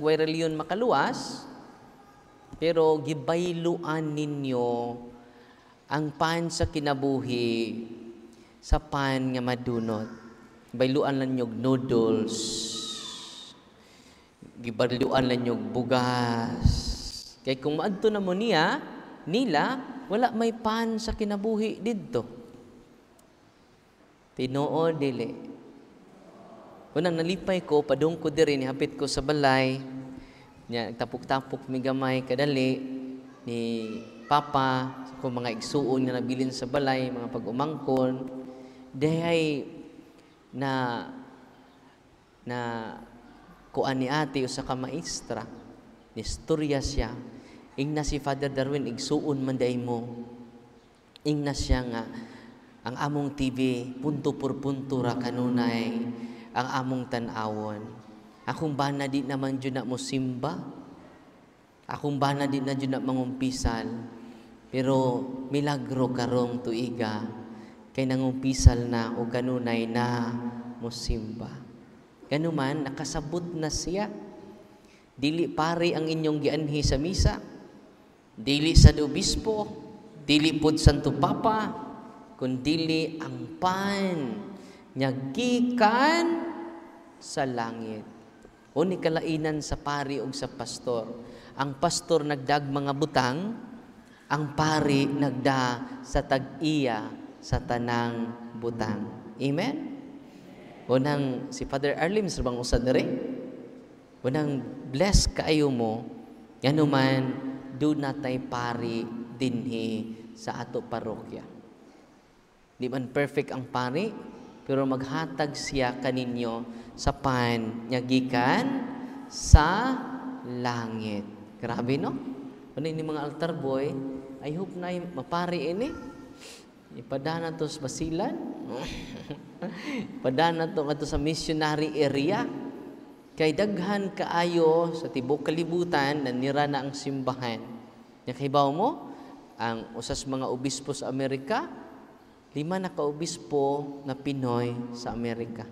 viral yun makaluwas, pero gibayluan ninyo ang pan sa kinabuhi sa pan nga madunot. Bayluan lang yung noodles, gibayluan lang yung bugas. Kaya kung maadto na mo nila, wala may pan sa kinabuhi didto. Tinoo dili. Unang nalipay ko, padung ko diri, hapit ko sa balay, tapok-tapok mi gamay kadali ni Papa, kung mga igsuon na nabilin sa balay, mga pag-umangkon, dahay na kuan ni ate o sa kamaistra, nistorya siya, ingna si Father Darwin, igsuon man day mo, ingna siya nga, ang among TV, punto por punto ra kanunay, ang among tanawon. Akong bana di naman dyan na mo simba. Akong bana di na dyan na mangumpisal. Pero milagro karong tuiga. Kay nangumpisal na o kanunay na mo simba. Ganuman, nakasabot na siya. Dili pari ang inyong gianhi sa misa. Dili sa obispo. Dili pod Santo Papa. Kundili ang pan nya gikan sa langit. O ni kalainan sa pari o sa pastor. Ang pastor nagdag mga butang, ang pari nagda sa tag-iya sa tanang butang. Amen? Unang si Father Arlim sa bang usad na rin. Unang bless kaayo mo, yan naman, do natay pari dinhi sa ato parokya. Di man perfect ang pari, pero maghatag siya kaninyo sa pan nya gikan sa langit. Grabe, no? Ano ini mga altar boy, I hope na mapari ini. Ipadana to sa Basilan. Ipadana to nga to sa missionary area. Kay daghan kaayo sa tibok kalibutan nanira na ang simbahan. Nya kahibaw mo, ang usas mga obispo sa Amerika, 5 na ka-obispo na Pinoy sa Amerika.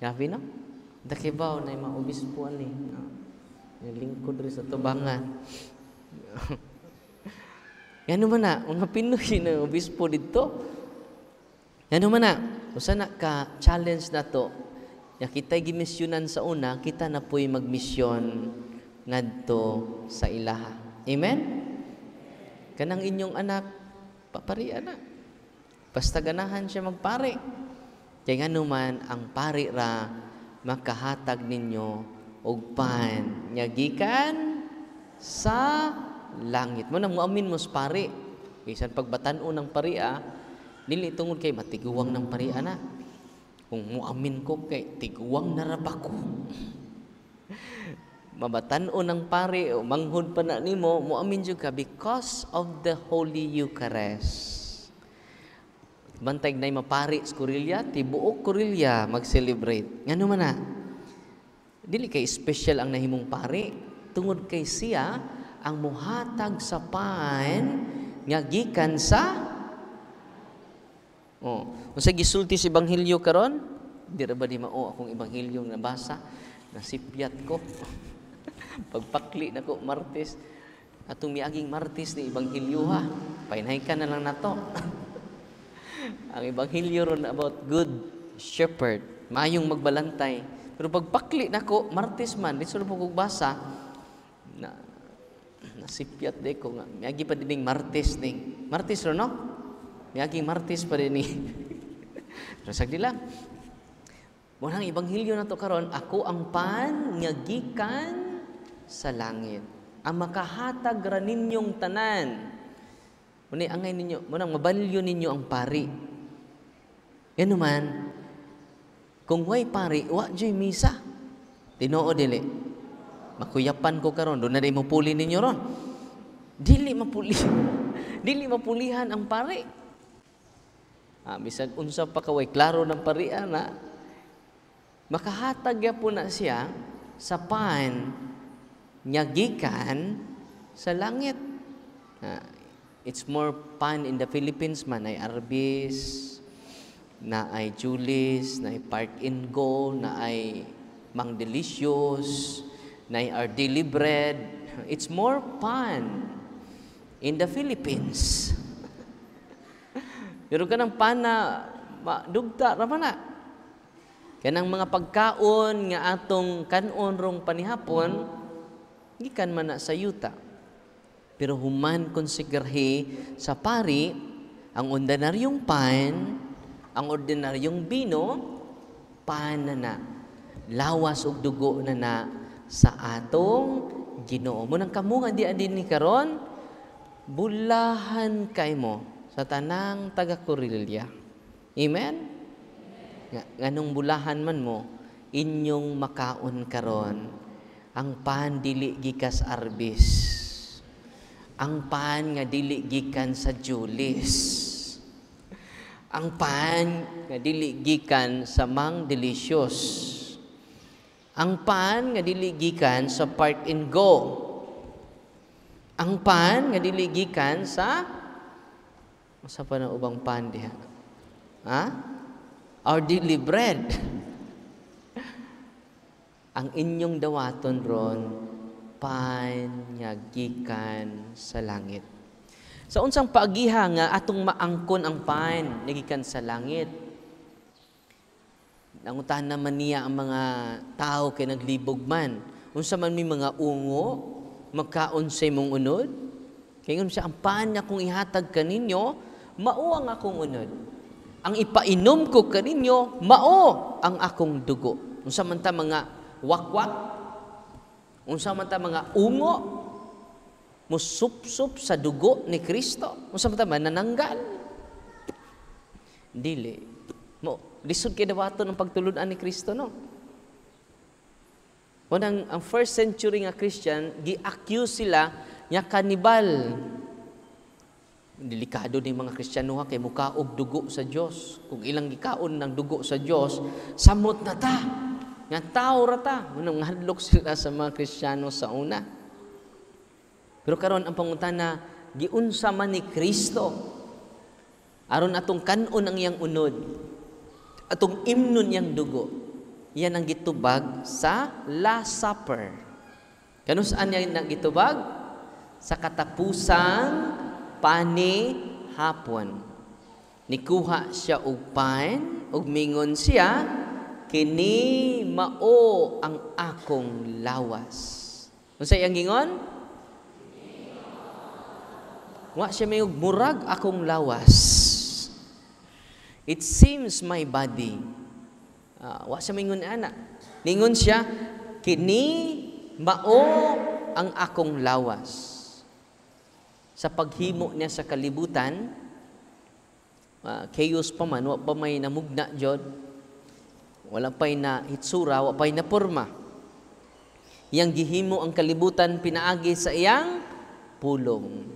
Grabe, no? Dakibaw na yung mga obispo ani. Yung lingkod rin sa tubangan. Yan naman na, mga Pinoy na obispo dito. Yan naman na, kung saan ka-challenge na to, ya kita'y gimisyonan sa una, kita na po'y magmisyon ngadto sa ilaha. Amen? Kanang inyong anak, paparian na. Basta ganahan siya magpari. Kaya nga naman, ang pari ra, makahatag ninyo og pan nya gikan sa langit. Mo nang muamin mo sa pari. Bisan pagbatan-o ng pariya, dili tungod kay matiguwang ng pariya na. Kung muamin ko kay tiguwang na ra ba ko. Mabatan-o ng pari o manghud pa na nimo, muamin jud ka because of the Holy Eucharist. Bantay na mapari sa Korilya, tibuok Korilya mag-celebrate. Nga naman na, dili kay special ang nahimong pari, tungod kay siya ang muhatag sa pan nga gikan sa kung sa gisulti si Ebanghelyo karon, di ra ba di mao akong Ebanghelyo nabasa, nasipyat ko. Pagpakli na ko Martes, atong miaging Martes ni Ebanghelyo ha, painay ka na lang nato. Ang Ebanghelyo ron about good shepherd, mayong magbalantay. Pero pagpakli nako Martes man, dito po kong basa, nasipyat de ko nga, miyagi pa dining Martes ning. Martes ron, no? Miyaging Martes pa din ni. Pero sagdi lang. Munang Ebanghelyo na to karon, ako ang pan nga gikan sa langit. Ang makahatag ra ninyong tanan. Muna angay ninyo, munang mabalyo ninyo ang pari. Yan naman, kung way pari, wa joy misa. Tinoo dili. Makuyapan ko karon, doon na rin mapuli ninyo ron. Dili mapuli. Dili mapulihan ang pari. Bisag unsa pa kaway klaro ng parian na makahatag ya po na siya sa pan nya gikan sa langit. It's more pan in the Philippines man, ay Arbis, na ay Julis, na ay Park and Go, na ay Mang Delicious, na our daily bread. It's more fun in the Philippines. Pero kanang pan na dugta raman na. Kanang mga pagkaon nga atong kanon rong panihapon, gikan man na sa yuta. Pero human konsigarhi sa pari, ang ordinaryong pan, ang ordinaryong bino, pan na lawas ug dugo na sa atong Ginoo. Munang kamo nga di adin ni karon, bulahan kay mo sa tanang taga Corilya. Amen? Nganong bulahan man mo, inyong makaon karon ang pan dili gikas Arbis, ang pan nga dili gikan sa Julis, ang pan nga dili gikan sa Mang Delicious, ang pan nga dili gikan sa Park and Go, ang pan nga dili gikan sa usa pa na ubang pan diha, our daily bread. Ang inyong dawaton ron, pan nga gikan sa langit. Sa unsang paagiha nga atong maangkon ang pan nga gikan sa langit. Nangutan naman niya ang mga tao kay naglibog man. Unsa man may mga ungo, magkaon sa imong unod. Kaya siya, ang pan nga kung ihatag kaninyo, mao ang akong unod. Ang ipainom ko kaninyo, mao ang akong dugo. Unsa man ta mga wakwak, unsa man ta mga ungo, musupsup sa dugo ni Kristo. Unsa man ta manananggal. Dili. Mo lisod kay dawaton ang pagtuludan ni Kristo, no? Ang first century nga Christian, gi-accuse sila nga kanibal. Delikado ni mga Kristiyano kay mukaog dugo sa Dios. Kung ilang gikaon ng dugo sa Dios, samot na ta. Nga tao ra ta. Unang hadlok sila sa mga Kristiyano sa una. Pero karon ang pangutana, giunsa man ni Kristo aron atong kanon ang iyang unod, atong imnon iyang dugo. Yan ang gitubag sa Last Supper. Kanus-an yan ang gitubag? Sa katapusang panihapon. Nikuha siya og pan, ug mingon siya, kini mao ang akong lawas. Unsay ang gingon? Wa siya may murag akong lawas. It seems my body. Wa siya mingon ana. Ningon siya, kini mao ang akong lawas. Sa paghimo niya sa kalibutan, chaos pa man, wa pa may namugna jud, wala pa'y na hitsura, wa pa'y na porma. Yang gihimo ang kalibutan pinaagi sa iyang pulong.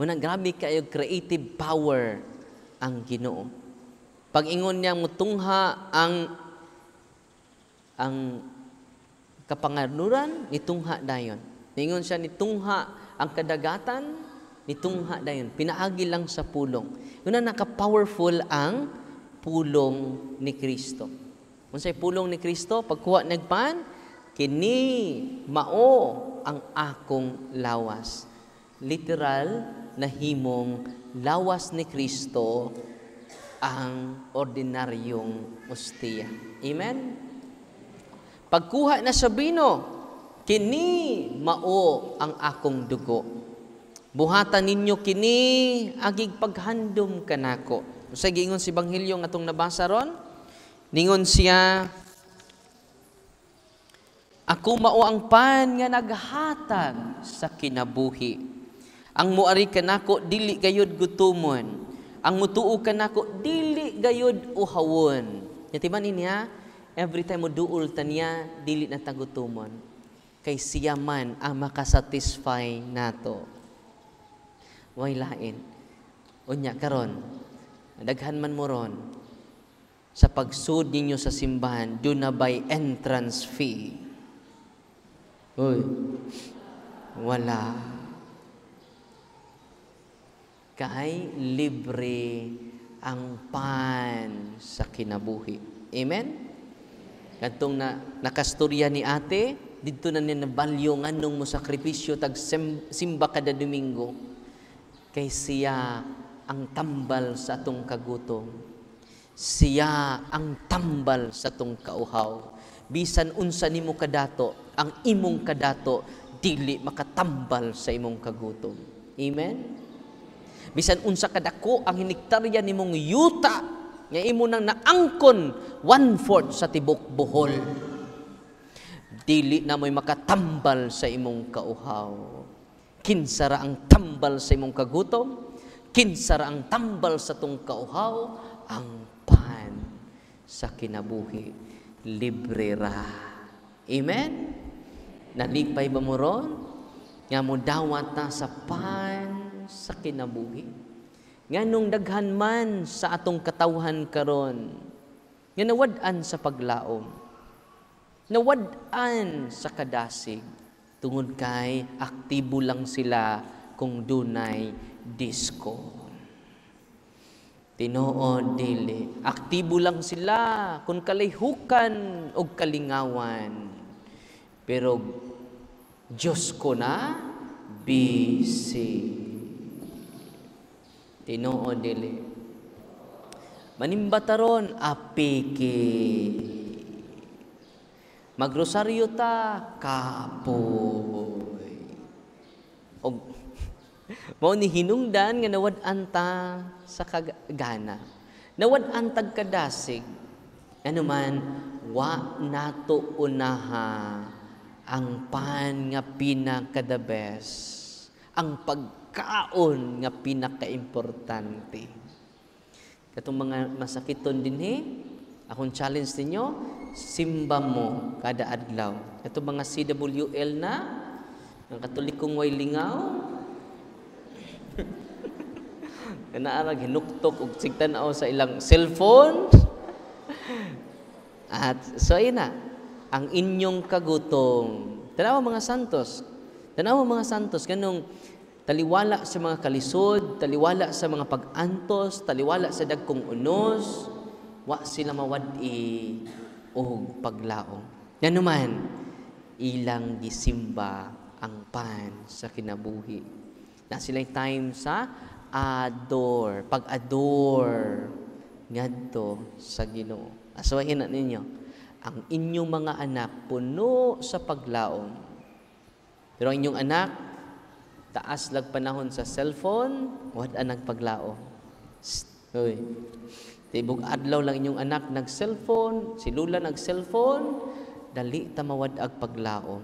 Unang grabe kayo creative power ang Ginoo. Pag ingon niya mutungha ang kapanganuran, nitungha dayon. Ingon siya nitungha ang kadagatan, nitungha dayon. Pinaagi lang sa pulong. Yun na naka-powerful ang pulong ni Kristo. Unsay pulong ni Kristo? Pagkuha nagpan, kini mao ang akong lawas. Literal na himong lawas ni Kristo ang ordinaryong ostiya. Amen? Pagkuha na sa bino, kini mao ang akong dugo. Buhatan ninyo kini agig paghandom kanako. Sa gingon si Ebanghelyo nga atong nabasa ron, ningon siya, ako mao ang pan nga naghatag sa kinabuhi. Ang muari kanako dili gayud gutumon. Ang mutuo kanako dili gayud uhawon. Yatiman niya, every time mo duol ta niya, dili na tagutumon. Kay siya man ang makasatisfy nato. Way lain. Unya karon, daghan man mo ron, sa pagsud ninyo sa simbahan, do na by entrance fee. Uy, wala. Kay libre ang pan sa kinabuhi. Amen? Kantong nakastorya ni ate, dito na niya nabalyo nganong mo sakripisyo tag simba kada Domingo. Kay siya ang tambal sa atong kagutom. Siya ang tambal sa atong kauhaw. Bisan unsa nimo kadato, ang imong kadato dili makatambal sa imong kagutom. Amen? Bisan unsa kadako ang hiniktarya nimong yuta nga imo nang naangkon 1/4 sa tibok Bohol. Dili na mo'y makatambal sa imong kauhaw. Kinsara ang tambal sa imong kagutom, kinsara ang tambal sa tong kauhaw, ang pan sa kinabuhi. Libre ra. Amen? Nalipay ba mo ron? Nga mo dawat na sa pan sa kinabuhi. Nga nung daghan man sa atong katawhan karon, nga nawad-an sa paglaom, nawad-an sa kadasig, tungod kay aktibo lang sila kung dunay disco. Tinuod dili, aktibo lang sila kung kalayhukan o kalingawan. Pero Diyos ko na busy. Tinuod dili. Manimbataron apiki. Magrosaryo ta kapoy. Og mao ni hinungdan nga nawad-an ta sa kagana. Nawad-an tag kadasig. Ano man wa nato unaha ang pan nga pinaka-the best. Ang pagkaon nga pinaka-importante. Katong mga masakiton dinhi, akong challenge ninyo, simba mo kada adlaw. Katong mga CWL na, ang Katolikong way lingaw, kanaarag hinuktok og sigtan-aw sa ilang cellphone. At so ayun na, ang inyong kagutom. Tanawa mga santos. Tanawa mga santos kanong taliwala sa mga kalisod, taliwala sa mga pag-antos, taliwala sa dagkong unos, wa sila mawad-i og paglaom. Yan naman, ilang gisimba ang pan sa kinabuhi. Na sila'y time sa adore, pag-adore ngadto sa Ginoo. Asawahin na ninyo, ang inyong mga anak puno sa paglaom. Pero ang inyong anak, taas lag panahon sa cellphone, wad ang paglaom. Uy. Tibog adlaw lang inyong anak nag-cellphone, si Lula nag-cellphone, dali ta mawad ag paglaom.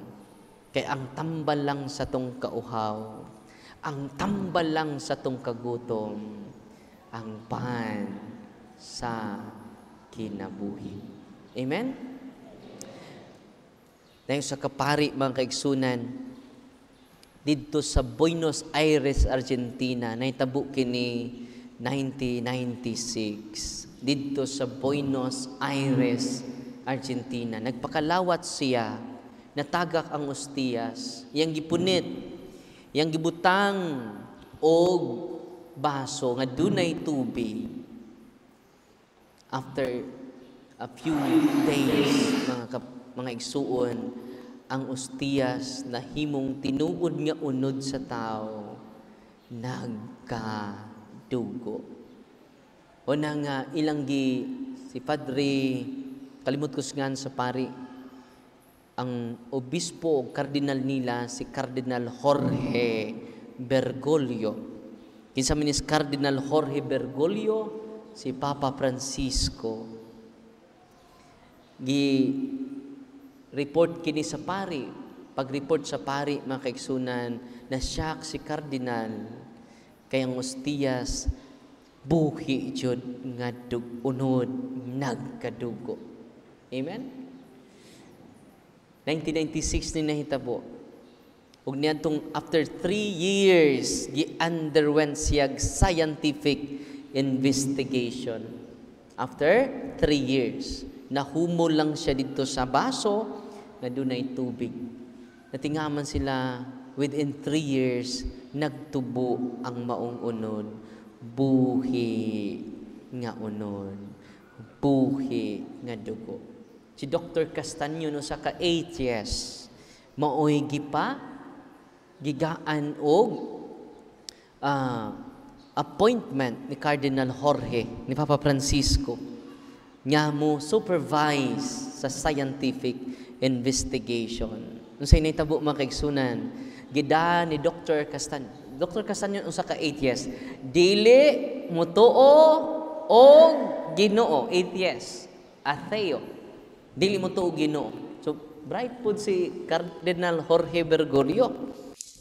Kay ang tambal lang sa tong kauhaw, ang tambal lang sa tong kagutom, ang pan sa kinabuhi. Amen? Dahil sa kapari mga kaigsunan, dito sa Buenos Aires, Argentina, naitabo kini 1996. Dito sa Buenos Aires, Argentina, nagpakalawat siya, natagak ang ostiyas, yang gipunit, yang gibutang og baso nga dunay tubig. After a few days, mga igsuon, ang ostiyas na himong tinuod nga unod sa tao, nagkadugo. O na nga ilanggi si Padre, kalimot ko nga sa pari, ang obispo o kardinal nila, si Cardinal Jorge Bergoglio. Kinsa man is Cardinal Jorge Bergoglio, si Papa Francisco. Report kini sa pari. Pag-report sa pari, mga kaigsunan, na-shock si Cardinal. Kaya ang ostiyas, buhi jud nga unod, nagkadugo. Amen? 1996 ni nahitabo. Ug niadtong after 3 years, gi-underwent siya scientific investigation. After 3 years, nahumo lang siya dito sa baso na dunay tubig. Natingaman sila within 3 years, nagtubo ang maong unod. Buhi nga unod. Buhi nga dugo. Si Dr. Castaño no sa ka 8 years, maoy gigaan og appointment ni Cardinal Jorge ni Papa Francisco nga mo supervise sa scientific investigation. Unsay nahitabo mga kaigsunan, gida ni Dr. Castanyon usa ka atheist, dili motuo og Ginoo, atheist, atheo, dili motuo og Ginoo. So bright pud si Cardinal Jorge Bergoglio.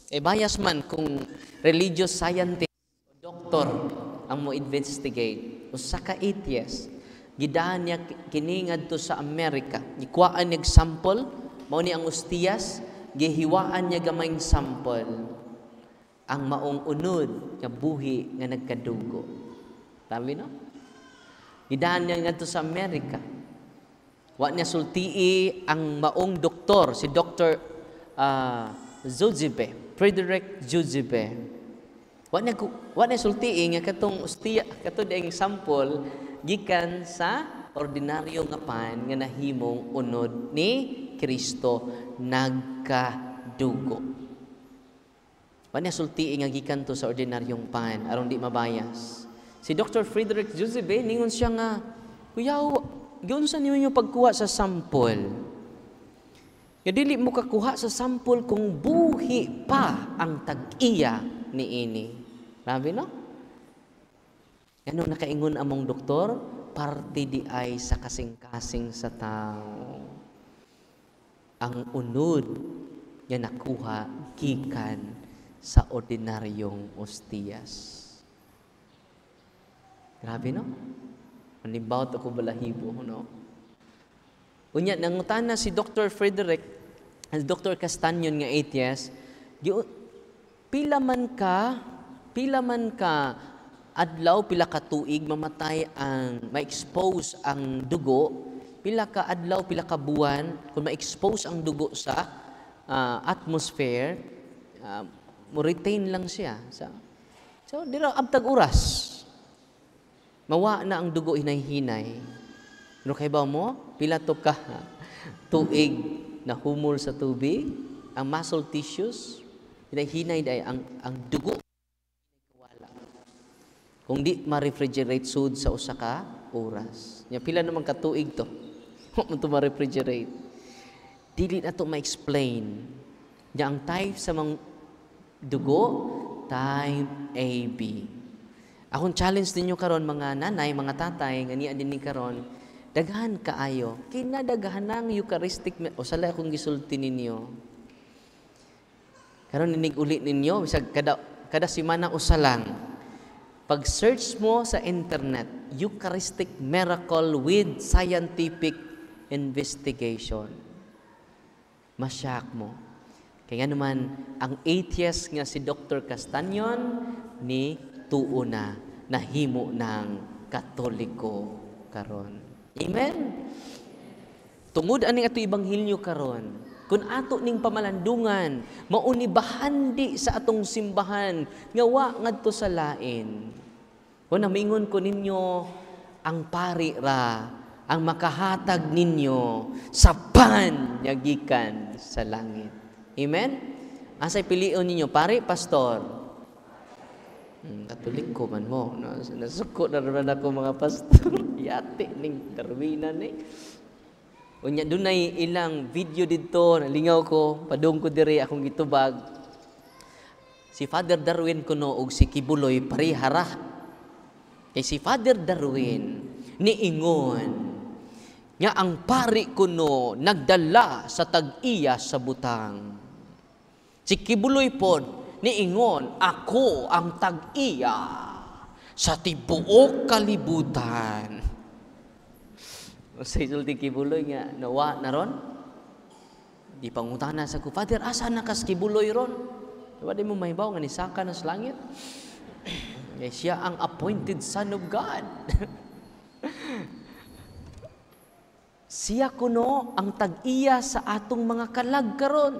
Bias man kung religious scientist o doktor ang mo investigate. Usa ka atheist, gidaan niya kini ngadto sa Amerika, gikuhaan niya sample, mao ni ang ostiyas, gihiwaan niya gamayng sample ang maong unod nga buhi nga nagkadugo. Tama no? Gidaan niya ngadto sa Amerika. Wa niya sultii ang maong doktor, si Dr. Frederick Zuzibe. Wa niya sultii nga katong ustiya, katong daing sample gikan sa ordinaryo nga pan nga nahimong unod ni Kristo nagkadugo. Wa niya sultii nga gikan to sa ordinaryong pan aron di mabayas. Si Dr. Frederick Zuzibe ningon siya nga, kuyaw, giunsa niyo pagkuha sa sample? Nga dili mo kakuha sa sample kung buhi pa ang tag-iya niini. Grabe no? Ano nakaingon among doktor? Parte di ay sa kasing-kasing sa tao. Ang unod nga nakuha gikan sa ordinaryong ostiyas. Grabe no? Manibawt ako balahibo, no? Unya nangutana si Dr. Frederick, Dr. Castanyon nga atheist, pila man ka adlaw, pila ka tuig mamatay ang ma-expose ang dugo, pila ka adlaw, pila ka buwan kung ma-expose ang dugo sa atmosphere, mo retain lang siya. So dira abtag oras. Mawa na ang dugo hinay-hinay. Pero kay ba mo, pila to ka tuig na humol sa tubig, ang muscle tissues, hinay-hinay day ang dugo wala. Kung di ma-refrigerate sud sa usa ka oras. Nya pila naman ka tuig to. Mo to ma-refrigerate. Dili na to ma-explain. Nya ang type sa mga dugo, type AB. Akong challenge ninyo karon mga nanay, mga tatay, nga niya din ni karon, daghan kaayo. Kinadaghan ng Eucharistic o sala akong gisulti ninyo. Karon ninig uli ninyo, bisag kada semana usa lang. Pag-search mo sa internet, Eucharistic miracle with scientific investigation. Masyak mo. Kaya naman, ang atheist nga si Dr. Castanyon ni tuo na nahimo ng Katoliko karon. Amen? Tungod ani ato ibanghilyo karon, kung ato ning pamalandungan, mauni bahandi sa atong simbahan, nga wa ngadto sa lain. Kung namingon ko ninyo, ang pari ra, ang makahatag ninyo sa pan nga gikan sa langit. Amen? Asay pilion ninyo, pari, pastor? Katoliko man mo. No? Nasuko na naman ako mga pastor. Yate ning terminan eh. Unya dunay ilang video dito, nalingaw ko, padung ko diri akong gitubag. Si Father Darwin kuno og si Kibuloy parihara. Kay si Father Darwin niingon nga ang pari kuno nagdala sa tag-iya sa butang. Si Kibuloy pod niingon, ako ang tag-iya sa tibuok kalibutan. Sa isulti Kibuloy nga, nawa na ron? Di pangutana sa ko, Father, asa na kas Kibuloy ron? Diba di mo mahibaw nga nisaka na sa langit? Siya ang appointed Son of God. Siya kuno ang tag-iya sa atong mga kalag karon.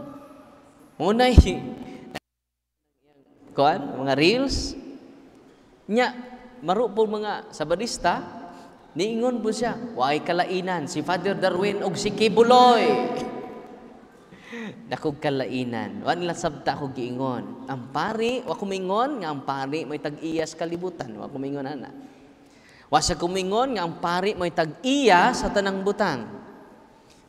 Unay, mga reels nya marupol mga sabadista niingon po siya way kalainan si Father Darwin og si Kibuloy. dakog kalainan. Wa nila sabta ko giingon. Ang pari, wa kumingon nga ang pari may tag-iya sa kalibutan. Wa kumingon ana. Wa sa kumingon nga ang pari may tag-iya sa tanang butang.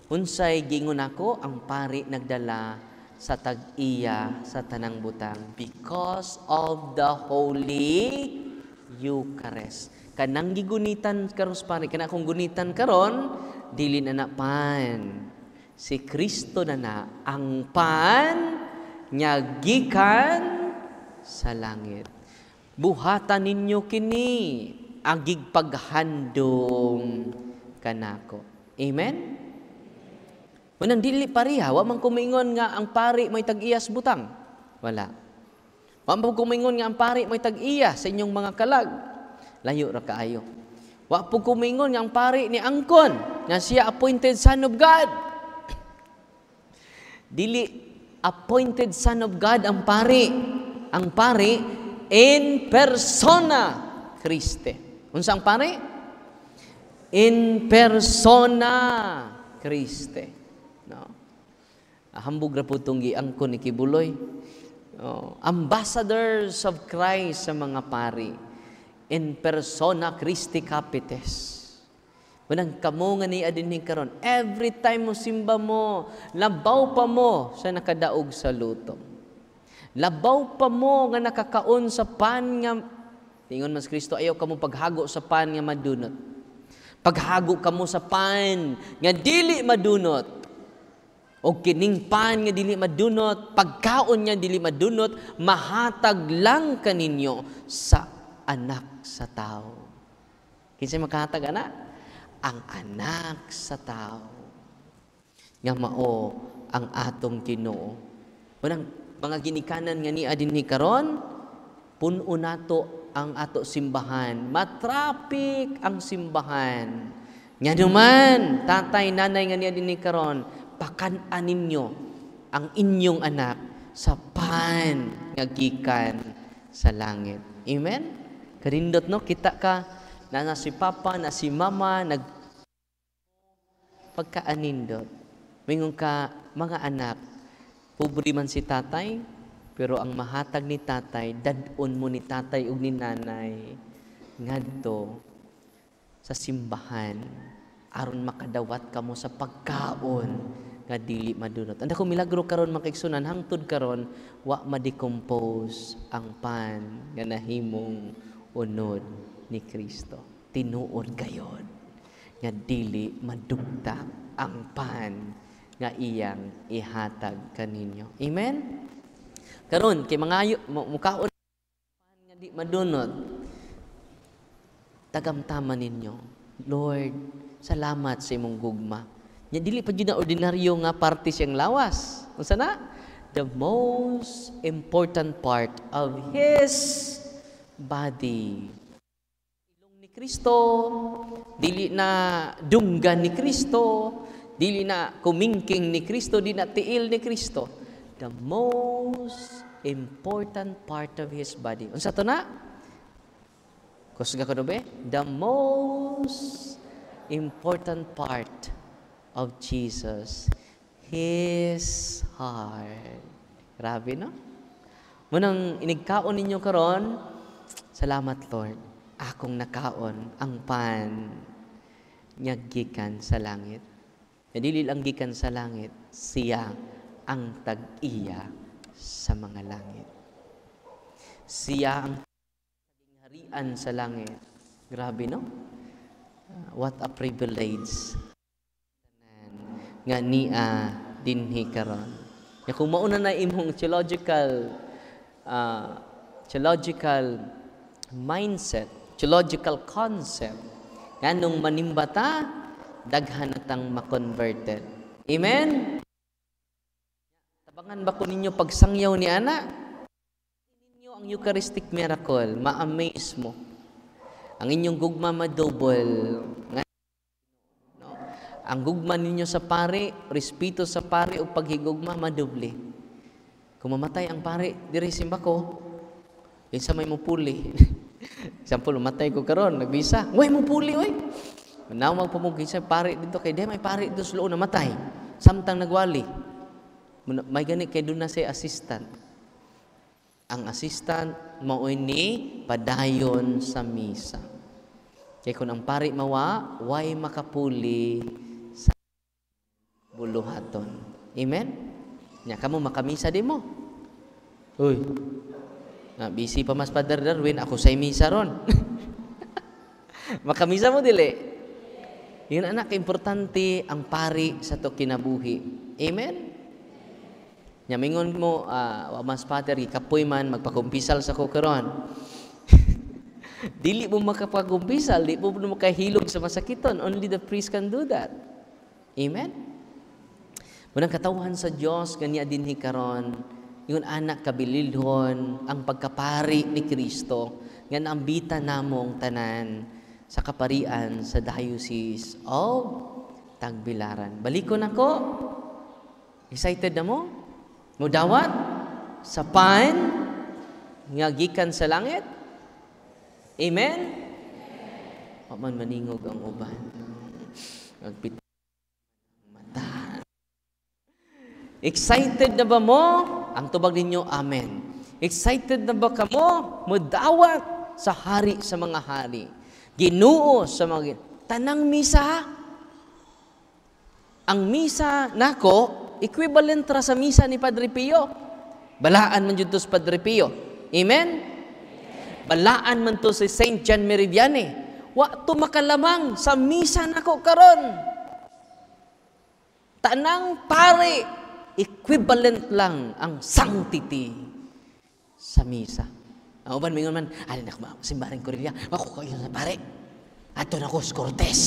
Unsay giingon ako, ang pari nagdala sa tag-iya sa tanang butang because of the Holy Eucharist. Kanang gigunitan karon pare, kana kung gunitan karon dili na pan. Si Kristo na ang pan nya gikan sa langit. Buhatan ninyo kini agig paghandom kanako. Amen. Manang dili pareha, wa man kumingon nga ang pari may tag-iya sa butang. Wala. Wa man kumingon nga ang pari may tag-iya sa inyong mga kalag. Layo ra kaayo. Wa po kumingon nga ang pari ni angkon nga siya appointed son of God. Dili appointed son of God ang pari. Ang pari in persona Christi. Unsa ang pari? In persona Christi. No. Hambog ra po itong giangkon ni Kibuloy. Ambassadors of Christ sa mga pari. In persona Christi Capitis. Manang kamo nga ni adinhi karon, every time mo simba mo, labaw pa mo sa nakadaog sa lutom. Labaw pa mo nga nakakaon sa pan nga tingon mas Kristo, ayaw kamo paghago sa pan nga madunot. Paghago kamo sa pan nga dili madunot. O kining pan nga dili madunot, pagkaon nga dili madunot, mahatag lang kaninyo sa anak sa tao. Kinsay makahatag ana? Ang anak sa tao. Nga mao ang atong Ginoo. Unang mga ginikanan nga niya dinhi karon, puno nato ang ato simbahan. Matrapik ang simbahan. Nga naman, tatay, nanay nga niya dinhi karon, pakan-an ninyo ang inyong anak sa pan nga gikan sa langit. Amen? Karindot no, kita ka na si papa, na si mama, pagkaanindot. Mingon ka, mga anak, pobre man si tatay, pero ang mahatag ni tatay, dadon mo ni tatay ug ni nanay, ngadto sa simbahan, aron makadawat kamo sa pagkaon, nga dili madunot. Anda ko milagro karon makaigsunan, hangtod karon, wa ma-decompose ang pan, nga nahimong unod ni Kristo. Tinuod gayon nga dili madugta ang pan nga iyang ihatag kaninyo. Amen? Karon kay mga mukaon pan nga di madunot, tagamtaman ninyo. Lord, salamat sa imong gugma. Nya dili pa gyud na ordinaryo nga parte siyang lawas. Unsa na? The most important part of His body. Ilong ni Kristo, dili na dunggan ni Kristo, dili na kumingking ni Kristo, dili na tiil ni Kristo. The most important part of His body. Unsa to na? Kusga ko be? The most important part of Jesus, His heart. Grabe, no? Munang inigkaon ninyo karon, salamat Lord, akong nakaon ang pan nga gikan sa langit. E dili lang gikan sa langit, siya ang tag-iya sa mga langit. Siya ang harian sa langit. Grabe, no? What a privilege nga niya dinhi karon. Ya kung mauna na imong theological mindset, theological concept, nganong manimbata, daghan natang makonverted. Amen? Tabangan ba ko ninyo pagsangyaw ni ana? Ninyo ang Eucharistic miracle, ma-amaze mo. Ang inyong gugma madouble. No? Ang gugma ninyo sa pari, respeto sa pari o paghigugma madoble. Kung mamatay ang pari, diri simba ko, isa may mupuli. Example, matay ko karon, nagbisa. Uy, mupuli, uy. Now magpamugin sa pari dito kay may pari dito sa loob na matay. Samtang nagwali. May gani kay doon na say assistant. Ang assistant mao ni padayon sa misa. Kay kung ang pari mawa, way makapuli sa buluhaton. Amen? Nya kamo makamisa di mo. Uy. Busy pa mas Father Darwin, ako sa misa ron. Makamisa mo dili. Yun anak, importante ang pari sa to kinabuhi. Amen? Nyamingon mo, mas Father, ikapoy man, magpakumpisal sa kukaron. Dili mo makapagkumpisal, di mo makahilog sa masakiton. Only the priest can do that. Amen? Munang katawan sa Diyos, kanya din hikaron, yung anak kabililhon, ang pagkapari ni Kristo, nga naambita namong tanan sa kaparian sa Diocese of Tagbilaran. Balikon ako. Excited na mo? Mudawat sa pan nga gikan sa langit? Amen? Paman maningog ang uban. Magpit mata. Excited na ba mo? Ang tubag ninyo, amen. Excited na ba kamo? Mudawat sa hari sa mga hari. Ginoo sa mga tanang misa. Ang misa nako equivalent ra sa misa ni Padre Pio. Balaan man jud to sa Padre Pio. Amen. Balaan man to si Saint John Meridiane. Wa to makalamang sa misa nako karon. Tanang pare equivalent lang ang sanctity sa misa. Ang uban mingon man, alin ako ba, simbaring Cornelia, ako kayo na pare. Ato na ko, Cortez.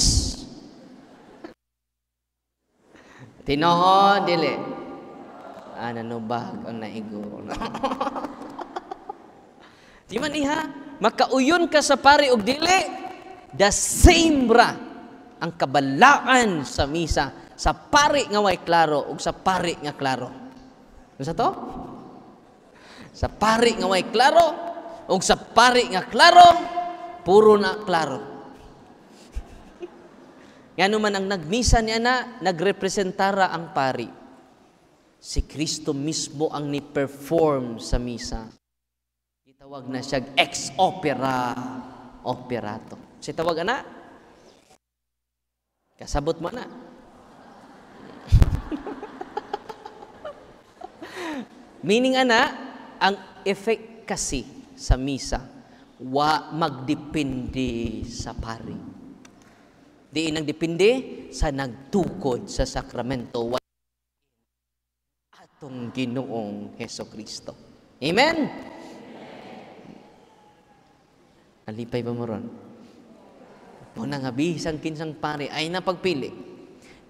Tinoho, dili. Nanubag ang naigo. Di man iha, makauyon ka sa pare og dili, the same ra ang kabalaan sa misa, sa pare nga way klaro ug sa pare nga klaro. Ano sa to? Sa pare nga way klaro, o sa pari nga klaro, puro na klaro. Ngano man ang nagmisa niya na, nagrepresentara ang pari. Si Kristo mismo ang ni-perform sa misa. Itawag na siya ex opera operato. Si tawag na? Kasabot mo na. Meaning ana, ang efficacy sa misa, wa magdepende sa pari. Di nagdepende sa nagtukod sa sakramento atong Ginoong Hesukristo. Amen? Alipay ba mo ron? Muna nga bisang kinsang pari ay napagpili.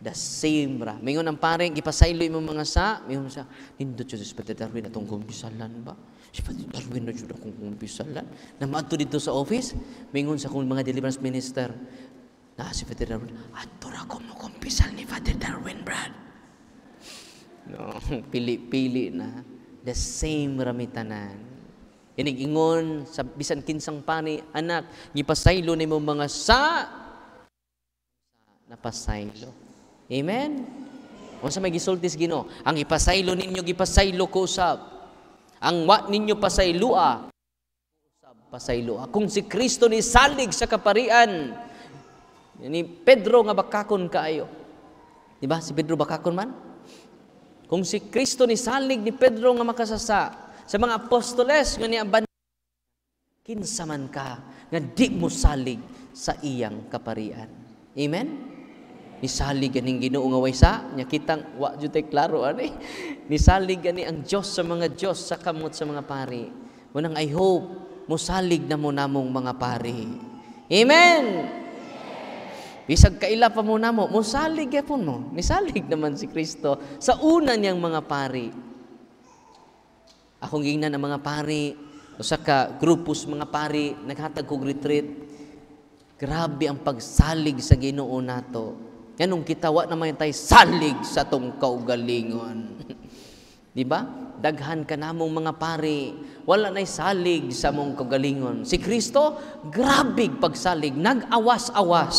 The same ra. Mingon ang pare, gipasaylo mo mga sa, mingon sa, nindot siya sa Padre Darwin atong kumpisalan ba? Si Padre Darwin na siya akong kumpisalan. Namato dito sa office, mingon sa kong mga deliverance minister, na si Padre Darwin, ato ra ko mo kumpisal ni Padre Darwin, Brad. No, pili-pili na. The same ramitanan. Inig-ingon sa bisan kinsang pani, anak, gipasaylo ni mo mga sa, napasaylo. Amen? O sa may gisultis Ginoo, ang ipasaylo ninyo, gipasaylo ko usab. Ang wa ninyo pasaylua, usab pasaylua. Kung si Kristo ni salig sa kaparian, ni Pedro nga bakakon kaayo. Di ba? Si Pedro bakakon man? Kung si Kristo ni salig ni Pedro nga makasasa, sa mga apostoles nga niaban, kinsa man ka nga di mo salig sa iyang kaparian. Amen? Nisalig ganing Ginoo nga way sa nya kitang wa jud tay klaro ani. Nisalig gani ang Dios sa mga Dios sa kamot sa mga pari. Munang I hope mosalig na mo namong mga pari. Amen. Bisag kaila pa mo namo, mosalig gyapon mo. Nisalig naman si Kristo sa una niyang mga pari. Akong gingnan ang mga pari, usa ka grupos mga pari naghatag kog retreat. Grabe ang pagsalig sa Ginoo nato. Yanong kitawa naman tayo salig sa tong kaugalingon. Di ba? Daghan ka namong mga pari, wala na'y salig sa mong kaugalingon. Si Kristo, grabig pagsalig, nag-awas-awas.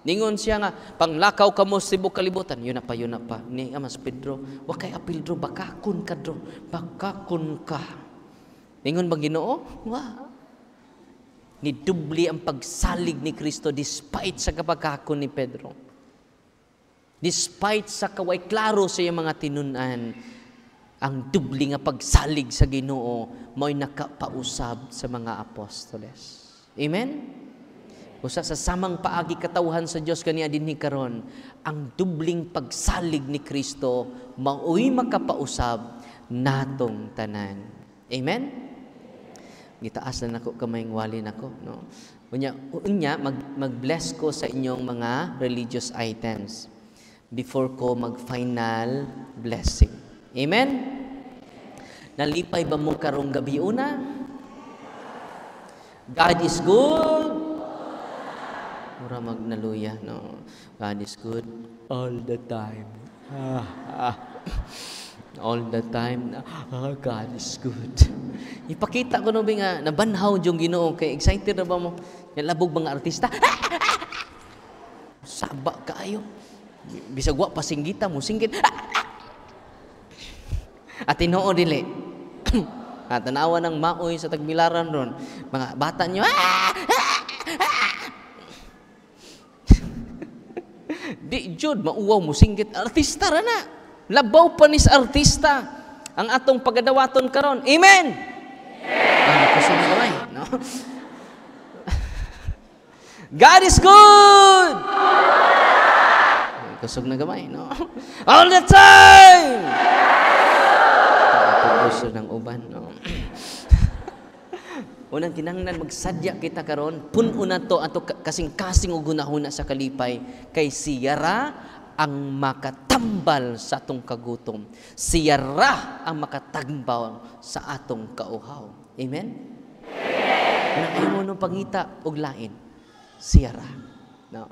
Ningon siya nga, panglakaw ka mo sa tibok kalibutan. Yun na pa. Ni Amas Pedro, wa kay apil dro, bakakon ka dro. Bakakon ka. Ningon bang Ginoo? Ni dubli ang pagsalig ni Kristo despite sa kapagkakon ni Pedro. Despite sa kaway klaro sa iyang mga tinunan, ang dubli nga pagsalig sa Ginoo mo'y nakapausab sa mga apostoles. Amen? Usa sa samang paagi katawhan sa Dios kaniya dinhi karon, ang dubling pagsalig ni Kristo mao'y makapausab natong tanan. Amen? Gitaas na nako kamayng wali nako, no. Unya mag-bless ko sa inyong mga religious items before ko mag-final blessing. Amen? Nalipay ba mo karong gabi una? God is good. Mura magnaluya, no. God is good all the time. All the time, God is good. Ipakita ko no nga, nabanhaw yung Ginoo, kay excited na ba mo? Labog mga artista. Saba kaayo. Bisag wa pasinggita mo, singgit. At tinoo dili. At tanawa ng maoy sa tagbilaran ron. Mga bata nyo, di jud mauwaw mo, singgit. Artista ra na. Labaw pa ni sa artista ang atong pagadawaton karon. Amen. Kusog na gamay, no? God is good. Kusog na gamay, no? All the time. Kusog ng uban, no? Unang kinahanglan magsadya kita karon, pun-una to ato kasing-kasing og gunahuna sa kalipay kay siyara ang makatambal sa atong kagutom. Siya ra ang makatagbaw sa atong kauhaw. Amen? Amen. Mo nung pangita og lain. Siya ra. No?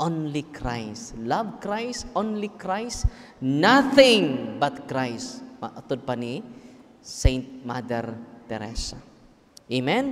Only Christ. Love Christ, only Christ, nothing but Christ. Atod pa ni Saint Mother Teresa. Amen?